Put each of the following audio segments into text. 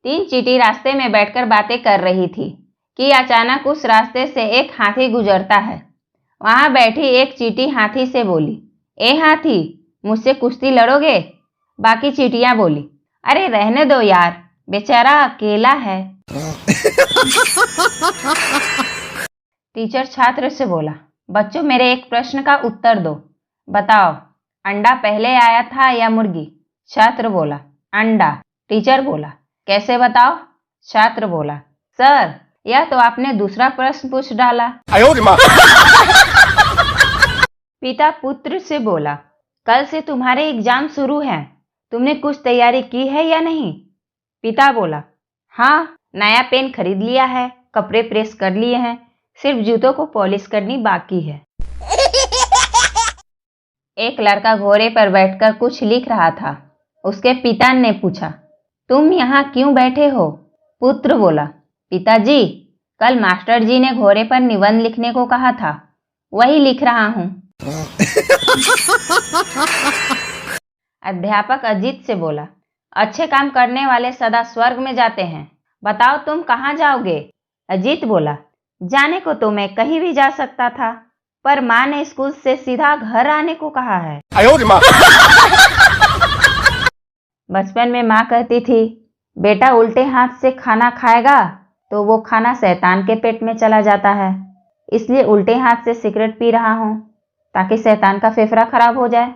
तीन चींटी रास्ते में बैठकर बातें कर रही थी कि अचानक उस रास्ते से एक हाथी गुजरता है। वहां बैठी एक चींटी हाथी से बोली, ए हाथी, मुझसे कुश्ती लड़ोगे? बाकी चींटियां बोली, अरे रहने दो यार, बेचारा अकेला है। टीचर छात्र से बोला, बच्चों मेरे एक प्रश्न का उत्तर दो, बताओ अंडा पहले आया था या मुर्गी? छात्र बोला, अंडा। टीचर बोला, कैसे बताओ? छात्र बोला, सर यह तो आपने दूसरा प्रश्न पूछ डाला। पिता पुत्र से बोला, कल से तुम्हारे एग्जाम शुरू हैं, तुमने कुछ तैयारी की है या नहीं? पिता बोला, हाँ, नया पेन खरीद लिया है, कपड़े प्रेस कर लिए हैं, सिर्फ जूतों को पॉलिश करनी बाकी है। एक लड़का घोड़े पर बैठकर कुछ लिख रहा था। उसके पिता ने पूछा, तुम यहाँ क्यों बैठे हो? पुत्र बोला, पिताजी, कल मास्टर जी ने घोड़े पर निबंध लिखने को कहा था, वही लिख रहा हूँ। अध्यापक अजीत से बोला, अच्छे काम करने वाले सदा स्वर्ग में जाते हैं, बताओ तुम कहाँ जाओगे? अजीत बोला, जाने को तो मैं कहीं भी जा सकता था, पर माँ ने स्कूल से सीधा घर आने को कहा है। बचपन में माँ कहती थी, बेटा उल्टे हाथ से खाना खाएगा तो वो खाना शैतान के पेट में चला जाता है, इसलिए उल्टे हाथ से सिगरेट पी रहा हूँ ताकि शैतान का फेफड़ा खराब हो जाए।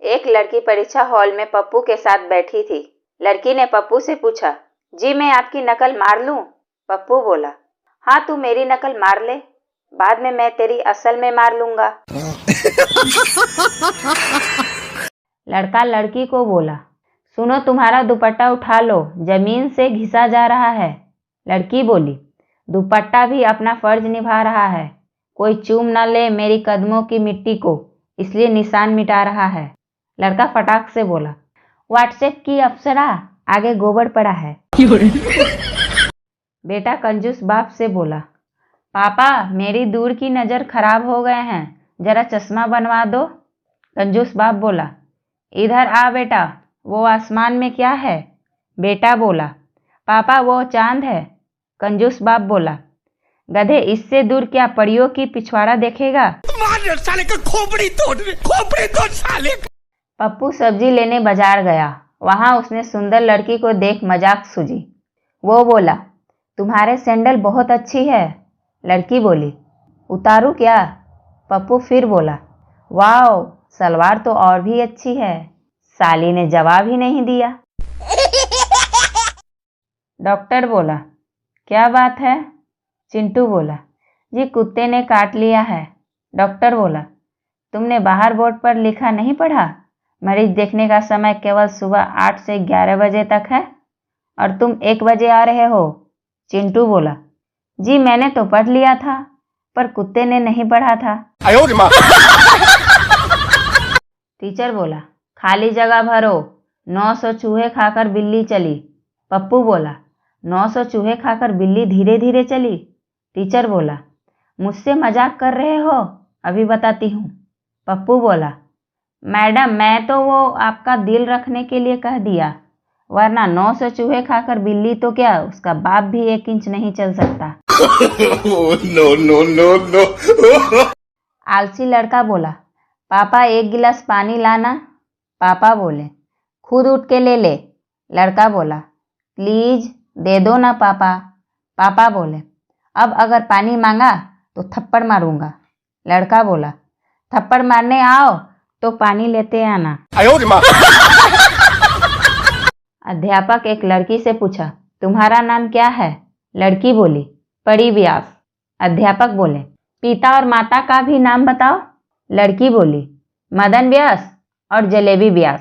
एक लड़की परीक्षा हॉल में पप्पू के साथ बैठी थी। लड़की ने पप्पू से पूछा, जी मैं आपकी नकल मार लूं? पप्पू बोला, हाँ तू मेरी नकल मार ले, बाद में मैं तेरी असल में मार लूंगा। लड़का लड़की को बोला, सुनो तुम्हारा दुपट्टा उठा लो, जमीन से घिसा जा रहा है। लड़की बोली, दुपट्टा भी अपना फर्ज निभा रहा है, कोई चूम न ले मेरी कदमों की मिट्टी को, इसलिए निशान मिटा रहा है। लड़का फटाक से बोला, व्हाट्सएप की अप्सरा, आगे गोबर पड़ा है। बेटा कंजूस बाप से बोला, पापा मेरी दूर की नज़र खराब हो गए हैं, जरा चश्मा बनवा दो। कंजूस बाप बोला, इधर आ बेटा, वो आसमान में क्या है? बेटा बोला, पापा वो चांद है। कंजूस बाप बोला, गधे इससे दूर क्या परियों की पिछवाड़ा देखेगा? साले का खोपड़ी तोड़ साले। पप्पू सब्जी लेने बाजार गया। वहां उसने सुंदर लड़की को देख मजाक सूझी। वो बोला, तुम्हारे सैंडल बहुत अच्छी है। लड़की बोली, उतारू क्या? पप्पू फिर बोला, वाओ सलवार तो और भी अच्छी है। साली ने जवाब ही नहीं दिया। डॉक्टर बोला, क्या बात है? चिंटू बोला, जी कुत्ते ने काट लिया है। डॉक्टर बोला, तुमने बाहर बोर्ड पर लिखा नहीं पढ़ा, मरीज देखने का समय केवल सुबह 8 से 11 बजे तक है और तुम 1 बजे आ रहे हो। चिंटू बोला, जी मैंने तो पढ़ लिया था, पर कुत्ते ने नहीं पढ़ा था। टीचर बोला, खाली जगह भरो, 900 चूहे खाकर बिल्ली चली। पप्पू बोला, 900 चूहे खाकर बिल्ली धीरे धीरे चली। टीचर बोला, मुझसे मजाक कर रहे हो? अभी बताती हूँ। पप्पू बोला, मैडम मैं तो वो आपका दिल रखने के लिए कह दिया, वरना 900 चूहे खाकर बिल्ली तो क्या, उसका बाप भी 1 इंच नहीं चल सकता। No no no no. आलसी लड़का बोला, पापा 1 गिलास पानी लाना। पापा बोले, खुद उठ के ले ले। लड़का बोला, प्लीज दे दो ना पापा। पापा बोले, अब अगर पानी मांगा तो थप्पड़ मारूंगा। लड़का बोला, थप्पड़ मारने आओ तो पानी लेते आना। अध्यापक एक लड़की से पूछा, तुम्हारा नाम क्या है? लड़की बोली, परी व्यास। अध्यापक बोले, पिता और माता का भी नाम बताओ। लड़की बोली, मदन व्यास और जलेबी व्यास।